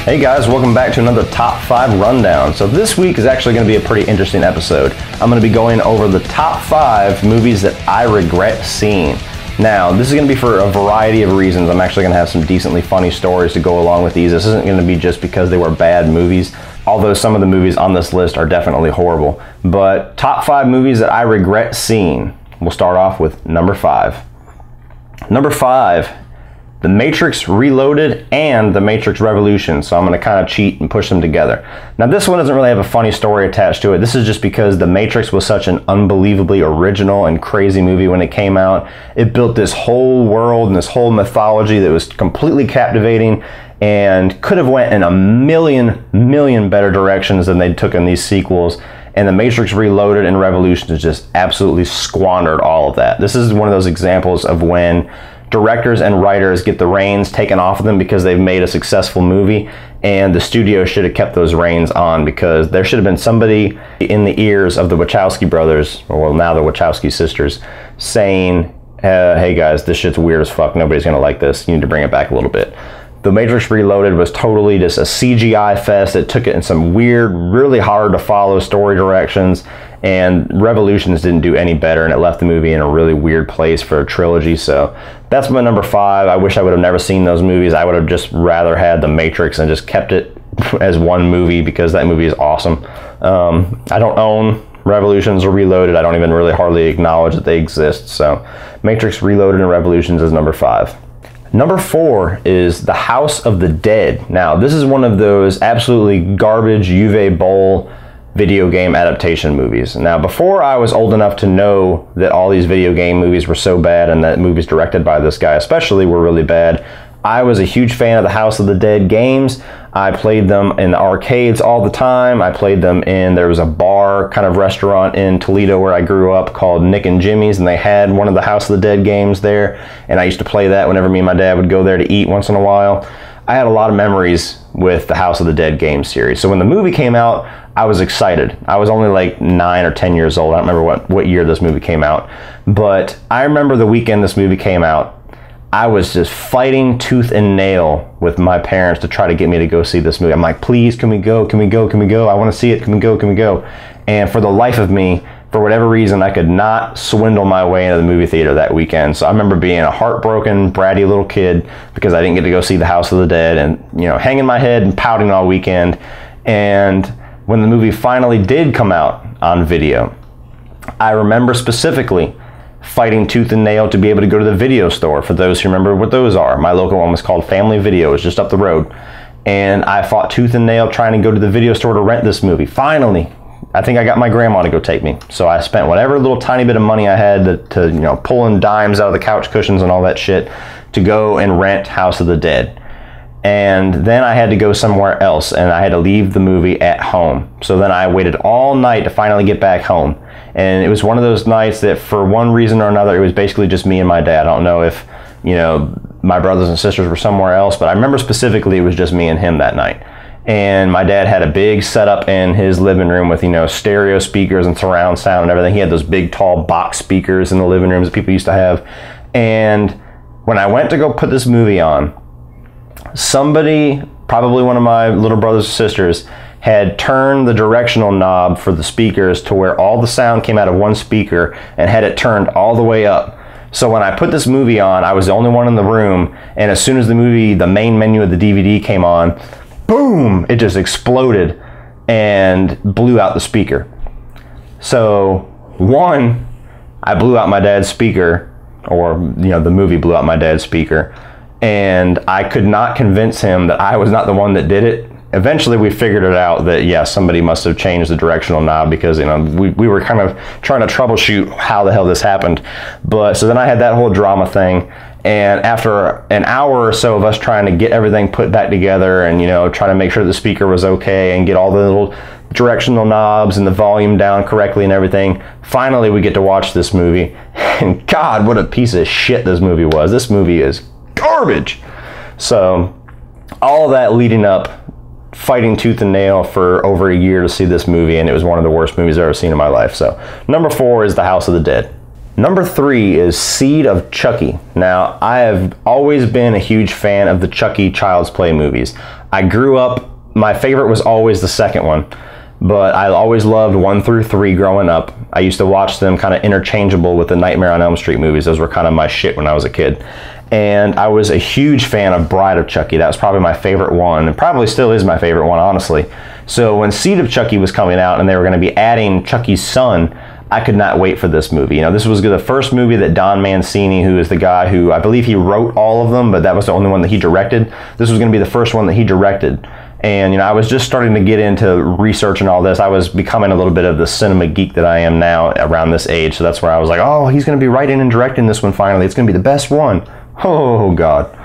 Hey guys, welcome back to another Top 5 Rundown. So this week is actually going to be a pretty interesting episode. I'm going to be going over the top 5 movies that I regret seeing. Now, this is going to be for a variety of reasons. I'm actually going to have some decently funny stories to go along with these. This isn't going to be just because they were bad movies, although some of the movies on this list are definitely horrible. But top 5 movies that I regret seeing. We'll start off with number 5. Number 5. The Matrix Reloaded and The Matrix Revolution. So I'm going to kind of cheat and push them together. Now this one doesn't really have a funny story attached to it. This is just because The Matrix was such an unbelievably original and crazy movie when it came out. It built this whole world and this whole mythology that was completely captivating and could have went in a million better directions than they took in these sequels. And The Matrix Reloaded and Revolution has just absolutely squandered all of that. This is one of those examples of when directors and writers get the reins taken off of them because they've made a successful movie, and the studio should have kept those reins on, because there should have been somebody in the ears of the Wachowski brothers, or well, now the Wachowski sisters, saying, hey guys, this shit's weird as fuck, nobody's gonna like this, you need to bring it back a little bit. The Matrix Reloaded was totally just a CGI fest. It took it in some weird, really hard to follow story directions, and Revolutions didn't do any better, and it left the movie in a really weird place for a trilogy. So that's my number 5. I wish I would have never seen those movies. I would have just rather had The Matrix and just kept it as one movie, because that movie is awesome. I don't own Revolutions or Reloaded. I don't even really hardly acknowledge that they exist. So Matrix Reloaded and Revolutions is number 5. Number 4 is The House of the Dead. Now, this is one of those absolutely garbage Juve Bowl video game adaptation movies. Now, before I was old enough to know that all these video game movies were so bad, and that movies directed by this guy especially were really bad, I was a huge fan of the House of the Dead games. I played them in the arcades all the time. I played them there was a bar kind of restaurant in Toledo where I grew up called Nick and Jimmy's, and they had one of the House of the Dead games there, and I used to play that whenever me and my dad would go there to eat once in a while. I had a lot of memories with the House of the Dead game series. So when the movie came out, I was excited. I was only like 9 or 10 years old. I don't remember what year this movie came out, but I remember the weekend this movie came out, I was just fighting tooth and nail with my parents to try to get me to go see this movie. I'm like, please, can we go? Can we go? Can we go? I want to see it. Can we go? Can we go? And for the life of me, for whatever reason, I could not swindle my way into the movie theater that weekend. So I remember being a heartbroken, bratty little kid because I didn't get to go see the House of the Dead, and hanging my head and pouting all weekend. And when the movie finally did come out on video, I remember specifically fighting tooth and nail to be able to go to the video store. For those who remember what those are, my local one was called Family Video. It was just up the road, and I fought tooth and nail trying to go to the video store to rent this movie. Finally, I think I got my grandma to go take me. So I spent whatever little tiny bit of money I had to pulling dimes out of the couch cushions and all that shit to go and rent House of the Dead. And then I had to go somewhere else, and I had to leave the movie at home. So then I waited all night to finally get back home. And it was one of those nights that for one reason or another, it was basically just me and my dad. I don't know if, my brothers and sisters were somewhere else, but I remember specifically it was just me and him that night. And my dad had a big setup in his living room with, stereo speakers and surround sound and everything. He had those big, tall box speakers in the living rooms that people used to have. And when I went to go put this movie on, somebody, probably one of my little brothers or sisters, had turned the directional knob for the speakers to where all the sound came out of one speaker and had it turned all the way up. So when I put this movie on, I was the only one in the room, and as soon as the main menu of the DVD came on, boom, it just exploded and blew out the speaker. So one, I blew out my dad's speaker, or the movie blew out my dad's speaker, and I could not convince him that I was not the one that did it. Eventually we figured it out that, yeah, somebody must have changed the directional knob, because we were kind of trying to troubleshoot how the hell this happened. But so then I had that whole drama thing, and after an hour or so of us trying to get everything put back together and trying to make sure the speaker was okay and get all the little directional knobs and the volume down correctly and everything, finally we get to watch this movie. And God, what a piece of shit this movie was. This movie is garbage. So all that leading up, fighting tooth and nail for over a year to see this movie, and it was one of the worst movies I've ever seen in my life. So number 4 is The House of the Dead. Number 3 is Seed of Chucky. Now, I have always been a huge fan of the Chucky Child's Play movies. I grew up, my favorite was always the second one, but I always loved 1 through 3 growing up. I used to watch them kind of interchangeable with the Nightmare on Elm Street movies. Those were kind of my shit when I was a kid. And I was a huge fan of Bride of Chucky. That was probably my favorite one, and probably still is my favorite one, honestly. So when Seed of Chucky was coming out and they were going to be adding Chucky's son, I could not wait for this movie. You know, this was the first movie that Don Mancini, who is the guy who, I believe he wrote all of them, but that was the only one that he directed. This was going to be the first one that he directed. And, you know, I was just starting to get into research and all this. I was becoming a little bit of the cinema geek that I am now around this age. So that's where I was like, oh, he's going to be writing and directing this one finally. It's going to be the best one. Oh, God.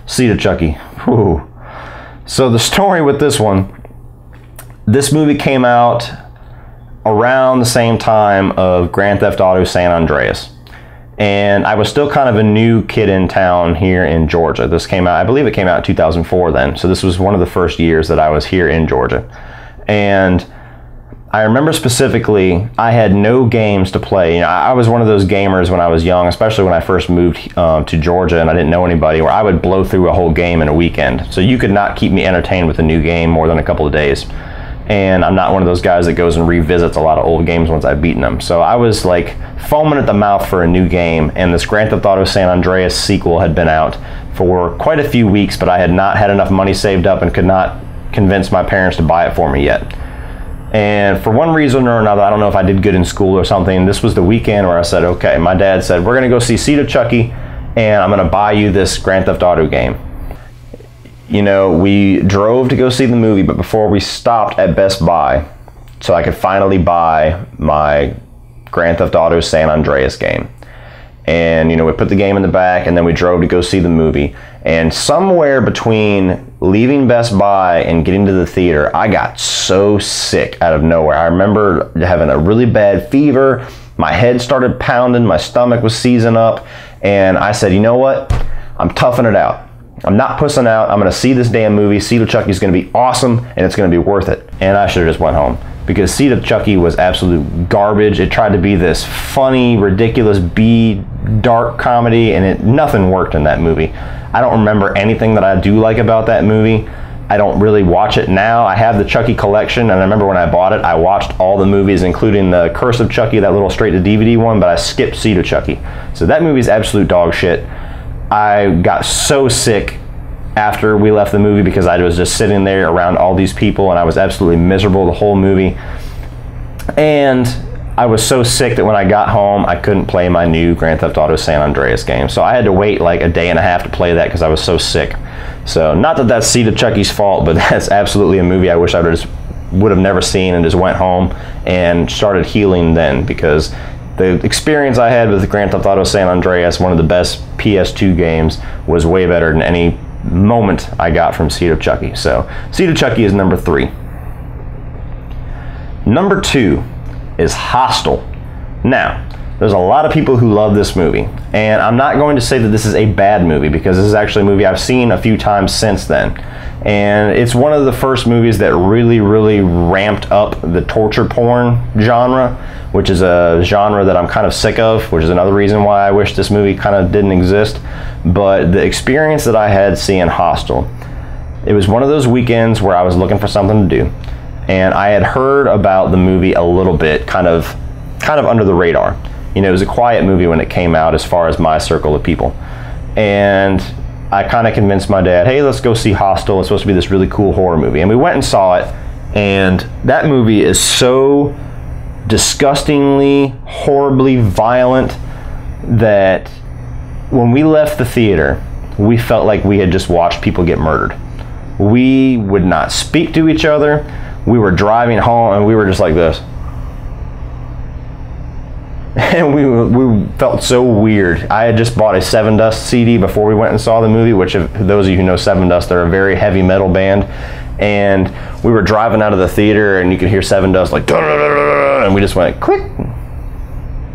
Seed of Chucky. Whew. So the story with this one, this movie came out around the same time of Grand Theft Auto San Andreas. And I was still kind of a new kid in town here in Georgia. This came out, I believe it came out in 2004 then. So this was one of the first years that I was here in Georgia. And I remember specifically, I had no games to play. You know, I was one of those gamers when I was young, especially when I first moved to Georgia and I didn't know anybody, where I would blow through a whole game in a weekend. So you could not keep me entertained with a new game more than a couple of days. And I'm not one of those guys that goes and revisits a lot of old games once I've beaten them. So I was like foaming at the mouth for a new game, and this Grand Theft Auto San Andreas sequel had been out for quite a few weeks, but I had not had enough money saved up and could not convince my parents to buy it for me yet. And for one reason or another, I don't know if I did good in school or something, this was the weekend where I said, okay, my dad said, we're gonna go see Seed of Chucky, and I'm gonna buy you this Grand Theft Auto game. You know, we drove to go see the movie, but before we stopped at Best Buy so I could finally buy my Grand Theft Auto San Andreas game. And, you know, we put the game in the back and then we drove to go see the movie. And somewhere between leaving Best Buy and getting to the theater, I got so sick out of nowhere. I remember having a really bad fever. My head started pounding. My stomach was seizing up. And I said, you know what? I'm toughing it out. I'm not pussing out. I'm going to see this damn movie. Seed of Chucky is going to be awesome, and it's going to be worth it. And I should have just went home, because Seed of Chucky was absolute garbage. It tried to be this funny, ridiculous B dark comedy, and nothing worked in that movie. I don't remember anything that I do like about that movie. I don't really watch it now. I have the Chucky collection, and I remember when I bought it, I watched all the movies, including the Curse of Chucky, that little straight-to-DVD one, but I skipped Seed of Chucky. So that movie's absolute dog shit. I got so sick after we left the movie because I was just sitting there around all these people and I was absolutely miserable the whole movie. And I was so sick that when I got home, I couldn't play my new Grand Theft Auto San Andreas game. So I had to wait like a day and a half to play that because I was so sick. So not that that's Seed of Chucky's fault, but that's absolutely a movie I wish I would have never seen and just went home and started healing then, because the experience I had with Grand Theft Auto San Andreas, one of the best PS2 games, was way better than any moment I got from Seed of Chucky. So Seed of Chucky is number 3. Number 2 is Hostel. Now, there's a lot of people who love this movie, and I'm not going to say that this is a bad movie, because this is actually a movie I've seen a few times since then. And it's one of the first movies that really, really ramped up the torture porn genre, which is a genre that I'm kind of sick of, which is another reason why I wish this movie kind of didn't exist. But the experience that I had seeing Hostel, it was one of those weekends where I was looking for something to do, and I had heard about the movie a little bit, kind of under the radar. You know, it was a quiet movie when it came out as far as my circle of people. And I kind of convinced my dad, hey, let's go see Hostel. It's supposed to be this really cool horror movie. And we went and saw it, and that movie is so disgustingly, horribly violent that when we left the theater, we felt like we had just watched people get murdered. We would not speak to each other. We were driving home, and we were just like this. And we felt so weird. I had just bought a Seven Dust CD before we went and saw the movie, which, if those of you who know Seven Dust, they're a very heavy metal band. And we were driving out of the theater, and you could hear Seven Dust like, and we just went, click.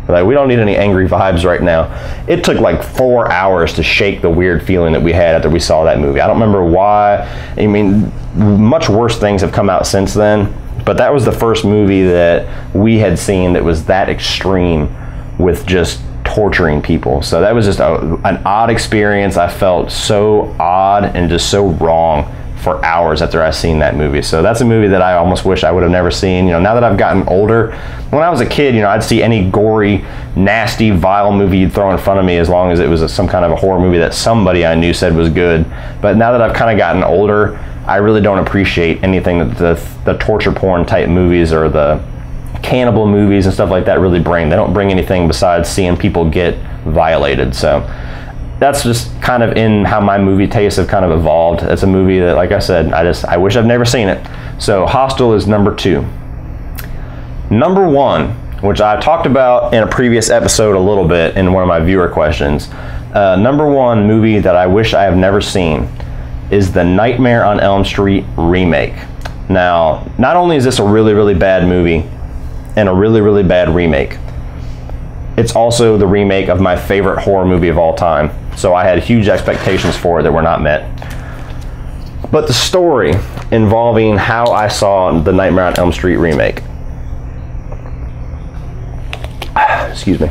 Like, we don't need any angry vibes right now. It took like 4 hours to shake the weird feeling that we had after we saw that movie. I don't remember why. I mean, much worse things have come out since then. But that was the first movie that we had seen that was that extreme, with just torturing people. So that was just an odd experience. I felt so odd and just so wrong for hours after I seen that movie. So that's a movie that I almost wish I would have never seen. You know, now that I've gotten older, when I was a kid, you know, I'd see any gory, nasty, vile movie you'd throw in front of me, as long as it was some kind of a horror movie that somebody I knew said was good. But now that I've kind of gotten older, I really don't appreciate anything that the torture porn type movies or the cannibal movies and stuff like that really bring. They don't bring anything besides seeing people get violated. So that's just kind of in how my movie tastes have kind of evolved. It's a movie that, like I said, I wish I've never seen it. So Hostel is number 2. Number 1, which I talked about in a previous episode a little bit in one of my viewer questions. Number 1 movie that I wish I have never seen is the Nightmare on Elm Street remake. Now, not only is this a really, really bad movie and a really, really bad remake, it's also the remake of my favorite horror movie of all time. So I had huge expectations for it that were not met. But the story involving how I saw the Nightmare on Elm Street remake, excuse me,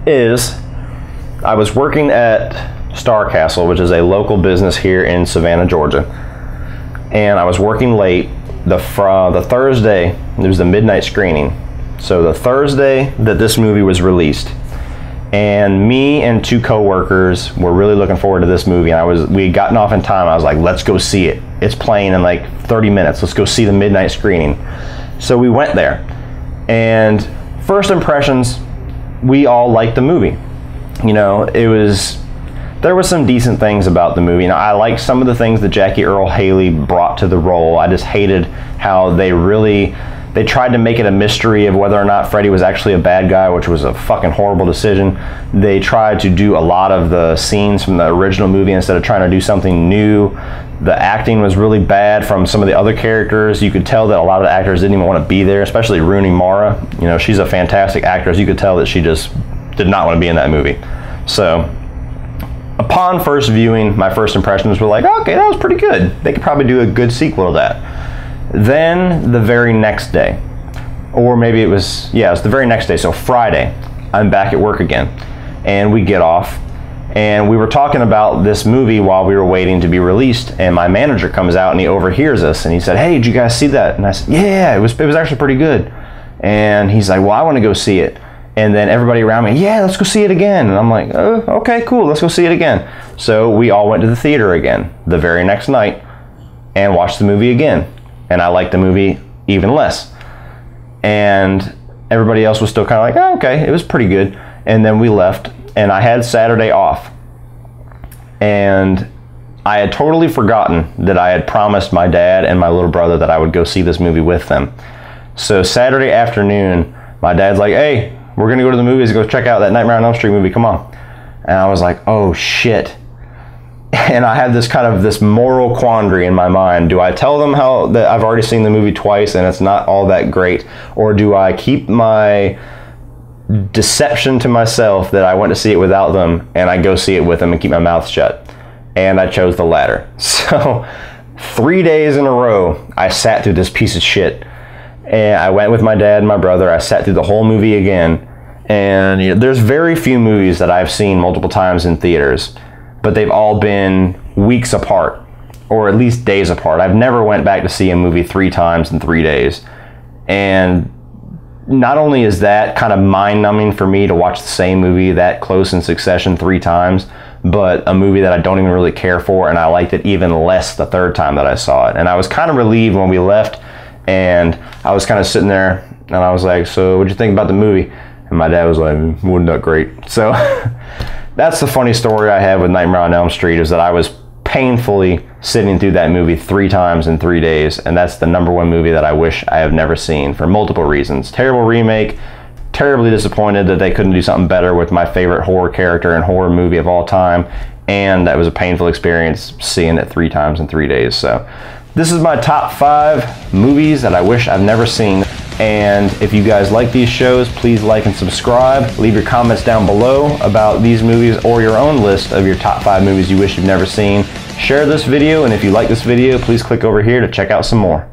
is I was working at Star Castle, which is a local business here in Savannah, Georgia. And I was working late the Thursday, it was the midnight screening. So the Thursday that this movie was released, and me and 2 coworkers were really looking forward to this movie, and we had gotten off in time. I was like, let's go see it. It's playing in like 30 minutes. Let's go see the midnight screening. So we went there, and first impressions, we all liked the movie. You know, there were some decent things about the movie. Now, I liked some of the things that Jackie Earle Haley brought to the role. I just hated how they tried to make it a mystery of whether or not Freddy was actually a bad guy, which was a fucking horrible decision. They tried to do a lot of the scenes from the original movie instead of trying to do something new. The acting was really bad from some of the other characters. You could tell that a lot of the actors didn't even want to be there, especially Rooney Mara. You know, she's a fantastic actress. You could tell that she just did not want to be in that movie. So upon first viewing, my first impressions were like, okay, that was pretty good. They could probably do a good sequel to that. Then the very next day, or maybe it was the very next day, so Friday, I'm back at work again, and we get off, and we were talking about this movie while we were waiting to be released, and my manager comes out and he overhears us, and he said, hey, did you guys see that? And I said, yeah, it was actually pretty good. And he's like, well, I want to go see it. And then everybody around me, yeah, let's go see it again. And I'm like, oh, okay, cool, let's go see it again. So we all went to the theater again the very next night and watched the movie again. And I liked the movie even less. And everybody else was still kind of like, oh, okay, it was pretty good. And then we left, and I had Saturday off. And I had totally forgotten that I had promised my dad and my little brother that I would go see this movie with them. So Saturday afternoon, my dad's like, hey, we're gonna go to the movies, go check out that Nightmare on Elm Street movie, come on. And I was like, oh shit. And I had this moral quandary in my mind. Do I tell them that I've already seen the movie twice and it's not all that great? Or do I keep my deception to myself that I went to see it without them and I go see it with them and keep my mouth shut? And I chose the latter. So 3 days in a row, I sat through this piece of shit. And I went with my dad and my brother. I sat through the whole movie again. And you know, there's very few movies that I've seen multiple times in theaters, but they've all been weeks apart, or at least days apart. I've never went back to see a movie 3 times in 3 days. And not only is that kind of mind-numbing for me to watch the same movie that close in succession 3 times, but a movie that I don't even really care for, and I liked it even less the 3rd time that I saw it. And I was kind of relieved when we left, and I was kind of sitting there, and I was like, so what'd you think about the movie? And my dad was like, wasn't that great? So that's the funny story I have with Nightmare on Elm Street, is that I was painfully sitting through that movie 3 times in 3 days, and that's the #1 movie that I wish I have never seen for multiple reasons. Terrible remake, terribly disappointed that they couldn't do something better with my favorite horror character and horror movie of all time, and that was a painful experience seeing it 3 times in 3 days. So this is my top 5 movies that I wish I've never seen. And if you guys like these shows, please like and subscribe. Leave your comments down below about these movies or your own list of your top 5 movies you wish you've never seen. Share this video, and if you like this video, please click over here to check out some more.